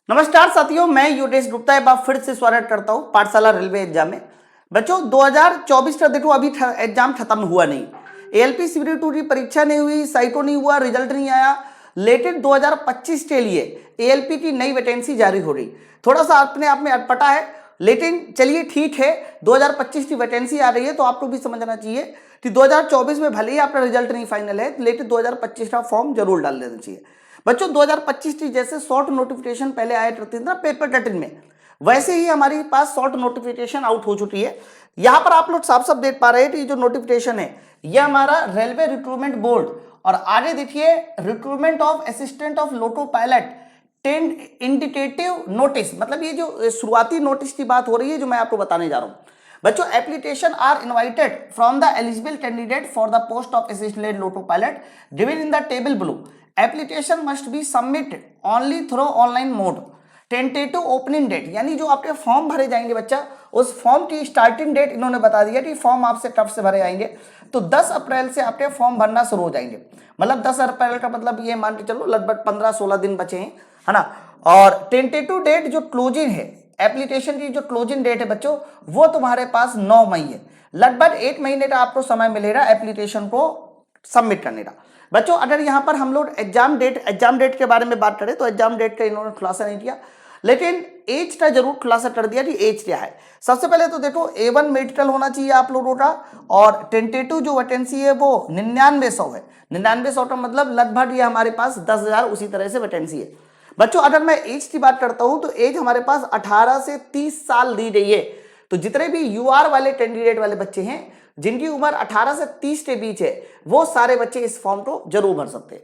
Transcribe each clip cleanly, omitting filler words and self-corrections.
नमस्कार साथियों, मैं योगेश गुप्ता एक बार फिर से स्वागत करता हूं पाठशाला रेलवे एग्जाम में। बच्चों 2024 का देखो अभी एग्जाम खत्म हुआ नहीं। एएलपी सीबीटी 2 की परीक्षा नहीं हुई, साइको नहीं हुआ, रिजल्ट नहीं आया। लेटेस्ट 2025 के लिए एएलपी की नई वैकेंसी जारी हो रही। थोड़ा सा अपने आप में अटपटा है, लेकिन चलिए ठीक है। 2025 की वैकेंसी आ रही है तो आपको भी समझना चाहिए कि 2024 में भले ही आपका रिजल्ट नहीं फाइनल है, लेकिन 2025 का फॉर्म जरूर डाल देना चाहिए। बच्चों 2025 की जैसे शॉर्ट नोटिफिकेशन पहले आया करती थी ना पेपर कटिंग में, वैसे ही हमारे पास शॉर्ट नोटिफिकेशन आउट हो चुकी है। यहां पर आप लोग साफ साफ देख पा रहे हैं कि जो नोटिफिकेशन है यह हमारा रेलवे रिक्रूटमेंट बोर्ड, और आगे देखिए recruitment of assistant of loco pilot tend indicative notice, मतलब ये जो शुरुआती नोटिस की बात हो रही है जो मैं आपको बताने जा रहा हूं। बच्चों application are invited from the eligible candidate for the post of assistant loco pilot given in the table below. Application must be submitted only through online mode. Tentative opening date, यानी जो आपके फॉर्म भरे जाएंगे बच्चा, उस form की starting date इन्होंने बता दिया कि फॉर्म आपसे कब से भरे आएंगे। तो 10 अप्रैल से आपके फॉर्म भरना शुरू हो जाएंगे। मतलब 10 अप्रैल का मतलब ये मान के चलो लगभग 15-16 दिन बचे हैं, है ना। और टेंटेटिव डेट जो क्लोजिंग है, एप्लीकेशन की जो क्लोजिंग डेट है बच्चों, वो तुम्हारे पास 9 मई है। लगभग 1 महीने का आपको समय मिलेगा एप्लीकेशन को सबमिट करने का। बच्चों अगर यहां पर हम लोग एग्जाम डेट के बारे में बात करें तो एग्जाम डेट का इन्होंने खुलासा नहीं किया, लेकिन एज का जरूर खुलासा कर दिया कि एज क्या है। सबसे पहले तो देखो A1 मेडिकल होना चाहिए आप लोगों का, और टेंटेटिव जो वैकेंसी है वो 9900 है। 9900 का मतलब लगभग ये हमारे पास 10,000 उसी तरह से वैकेंसी है। बच्चों अगर मैं एज की बात करता हूं तो एज हमारे पास 18 से 30 साल दी गई है। तो जितने भी यूआर वाले कैंडिडेट वाले बच्चे हैं जिनकी उम्र 18 से 30 के बीच है, वो सारे बच्चे इस फॉर्म को जरूर भर सकते हैं।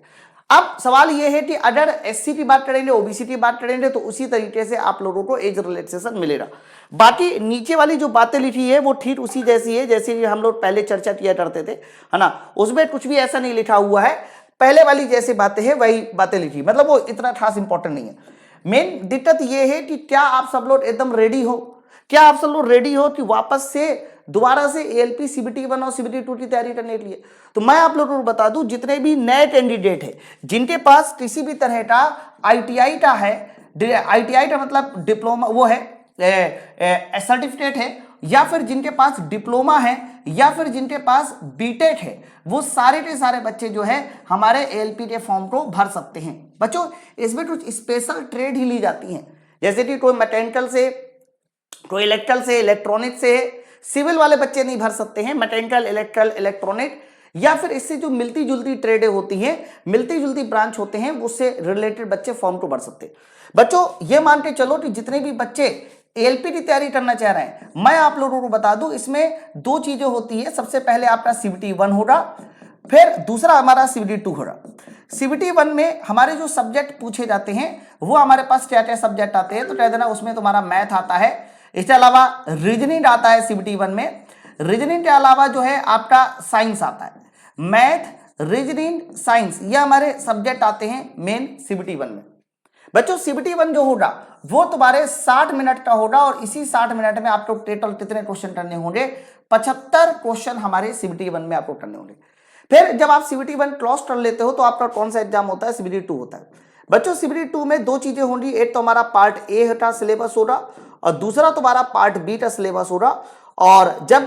अब सवाल यह है कि अगर एससी की बात करेंगे, ओबीसी की बात करेंगे, तो उसी तरीके से आप लोगों को एज रिलैक्सेशन मिलेगा। बाकी नीचे वाली जो बातें लिखी है वो ठीक उसी जैसी है जैसे हम लोग पहले चर्चा किया करते थे, है ना। उसमें कुछ भी ऐसा नहीं लिखा हुआ है, पहले वाली जैसी बातें हैं वही बातें लिखी, मतलब वो इतना खास इंपॉर्टेंट नहीं है। मेन दिक्कत ये है कि क्या आप सब लोग एकदम रेडी हो, क्या आप सब लोग रेडी हो कि वापस से दोबारा से एएलपी सीबीटी 1 और सीबीटी 2 की तैयारी करने के लिए। तो मैं आप लोगों को बता दूं, जितने भी नए कैंडिडेट है जिनके पास किसी भी तरह का आईटीआई का है, आईटीआई का मतलब डिप्लोमा वो है सर्टिफिकेट है, या फिर जिनके पास डिप्लोमा है, या फिर जिनके पास बीटेक है, वो सारे के सारे बच्चे जो है हमारे एएलपी के फॉर्म को भर सकते हैं। बच्चों इसमें कुछ स्पेशल ट्रेड ही ली जाती हैं, जैसे कि कोई मैकेनिकल से, कोई इलेक्ट्रिकल से, इलेक्ट्रॉनिक से। सिविल वाले बच्चे नहीं भर सकते हैं, मैकेनिकल, इलेक्ट्रिकल, इलेक्ट्रॉनिक, या फिर इससे जो मिलती जुलती ट्रेडें होती हैं, मिलती जुलती ब्रांच होते हैं, उससे रिलेटेड बच्चे फॉर्म को भर सकते हैं। बच्चों ये मान के चलो कि जितने भी बच्चे एएलपी की तैयारी करना चाह रहे हैं, मैं आप लोगों को बता दूं इसमें दो चीजें होती है। सबसे पहले आपका सीबीटी 1 होगा, फिर दूसरा हमारा सीबीटी 2 होगा। सीबीटी 1 में हमारे जो सब्जेक्ट पूछे जाते हैं वो हमारे पास क्या क्या सब्जेक्ट आते हैं, तो कह देना उसमें तुम्हारा मैथ आता है, इसके अलावा रीजनिंग आता है सीबीटी 1 में। रीजनिंग के अलावा जो है आपका साइंस आता है। मैथ, रीजनिंग, साइंस, ये हमारे सब्जेक्ट आते हैं मेन सीबीटी 1 में। बच्चों सीबीटी 1 जो होगा वो तुम्हारे 60 मिनट का होगा, और इसी 60 मिनट में आपको टोटल कितने क्वेश्चन करने होंगे? 75 क्वेश्चन हमारे सीबीटी 1 में आपको करने होंगे। फिर जब आप सीबीटी 1 क्रॉस कर लेते हो तो आपका कौन सा एग्जाम होता है? सीबीटी 2 होता है। बच्चों सीबीटी 2 में दो चीजें होंगी, एक तो हमारा पार्ट ए का सिलेबस होगा, और दूसरा तुम्हारा पार्ट बी का सिलेबस होगा। और जब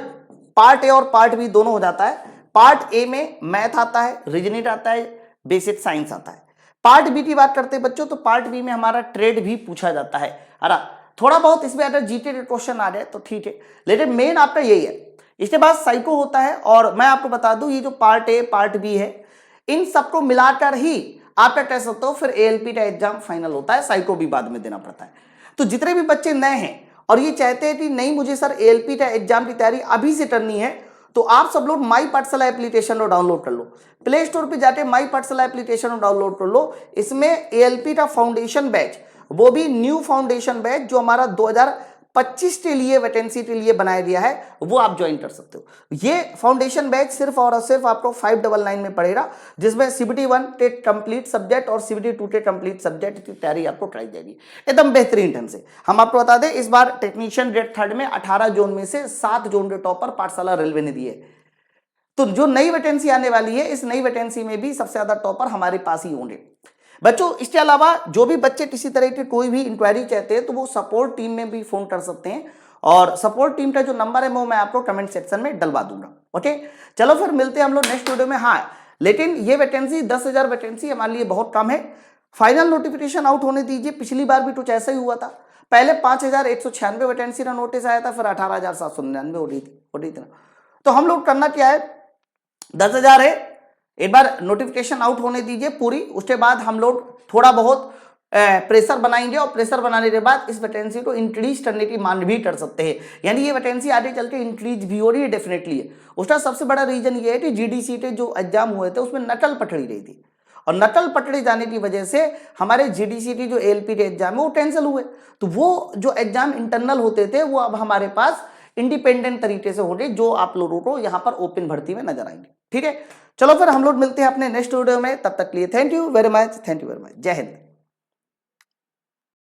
पार्ट ए और पार्ट बी दोनों हो जाता है, पार्ट ए में मैथ आता है, रीजनिंग आता है, बेसिक साइंस आता है। पार्ट बी की बात करते हैं बच्चों, तो पार्ट बी में हमारा ट्रेड भी पूछा जाता है। अरे थोड़ा बहुत इसमें अगर जीके के क्वेश्चन आ जाए तो ठीक है, लेकिन मेन आपका यही है। इसके बाद साइको होता है, और मैं आपको बता दूं ये जो पार्ट ए पार्ट बी है, इन सबको मिलाकर ही आप क्या कह सकते हो फिर एएलपी का एग्जाम फाइनल होता है। साइको भी बाद में देना पड़ता है। तो जितने भी बच्चे नए हैं और ये चाहते हैं कि नहीं मुझे सर एएलपी का एग्जाम की तैयारी अभी से करनी है, तो आप सब लोग माई पाठशाला एप्लीकेशन को डाउनलोड कर लो। प्ले स्टोर पे जाके माई पाठशाला एप्लीकेशन को डाउनलोड कर लो। इसमें एएलपी का फाउंडेशन बैच, वो भी न्यू फाउंडेशन बैच जो हमारा 2025 के लिए वैकेंसी के लिए बनाया गया है, वो आप ज्वाइन कर सकते हो। ये फाउंडेशन बैच सिर्फ और सिर्फ आपको 599 में पड़ेगा, जिसमें सीबीटी 1 के कंप्लीट सब्जेक्ट और सीबीटी 2 के कंप्लीट सब्जेक्ट की तैयारी आपको कराई जाएगी एकदम बेहतरीन ढंग से। हम आपको बता दें इस बार टेक्नीशियन ग्रेड 3 में 18 जोन में से 7 जोन के टॉपर पाठशाला रेलवे ने दिए। तो जो नई वैकेंसी आने वाली है, इस नई वैकेंसी में भी सबसे ज्यादा टॉपर हमारे पास ही होंगे। बच्चों इसके अलावा जो भी बच्चे किसी तरह की कोई भी इंक्वायरी चाहते हैं तो वो सपोर्ट टीम में भी फोन कर सकते हैं, और सपोर्ट टीम का जो नंबर है वो मैं आपको कमेंट सेक्शन में डलवा दूंगा। ओके, चलो फिर मिलते हैं हम लोग नेक्स्ट वीडियो में। हाँ, लेकिन ये वैकेंसी 10,000 वैकेंसी हमारे लिए बहुत कम है। फाइनल नोटिफिकेशन आउट होने दीजिए। पिछली बार भी कुछ ऐसा ही हुआ था, पहले 5,196 वैकेंसी का नोटिस आया था, फिर 18,799 हो रही थी ना। तो हम लोग करना क्या है, 10,000 है, एक बार नोटिफिकेशन आउट होने दीजिए पूरी, उसके बाद हम लोग थोड़ा बहुत प्रेशर बनाएंगे, और प्रेशर बनाने के बाद इस वैकेंसी को इंक्रीज करने की मांग भी कर सकते हैं। यानी ये वैकेंसी आगे चल के इंक्रीज भी हो रही है, डेफिनेटली है। उसका सबसे बड़ा रीजन ये है कि जीडीसी के जो एग्जाम हुए थे उसमें नकल पकड़ी रही थी, और नकल पकड़े जाने की वजह से हमारे जीडीसी की जो एएलपी के एग्जाम है वो कैंसिल हुए। तो वो जो एग्जाम इंटरनल होते थे वो अब हमारे पास इंडिपेंडेंट तरीके से हो रहे, जो आप लोगों को यहाँ पर ओपन भर्ती में नजर आएंगे। ठीक है, चलो फिर हम लोग मिलते हैं अपने नेक्स्ट वीडियो में। तब तक के लिए थैंक यू वेरी मच, जय हिंद।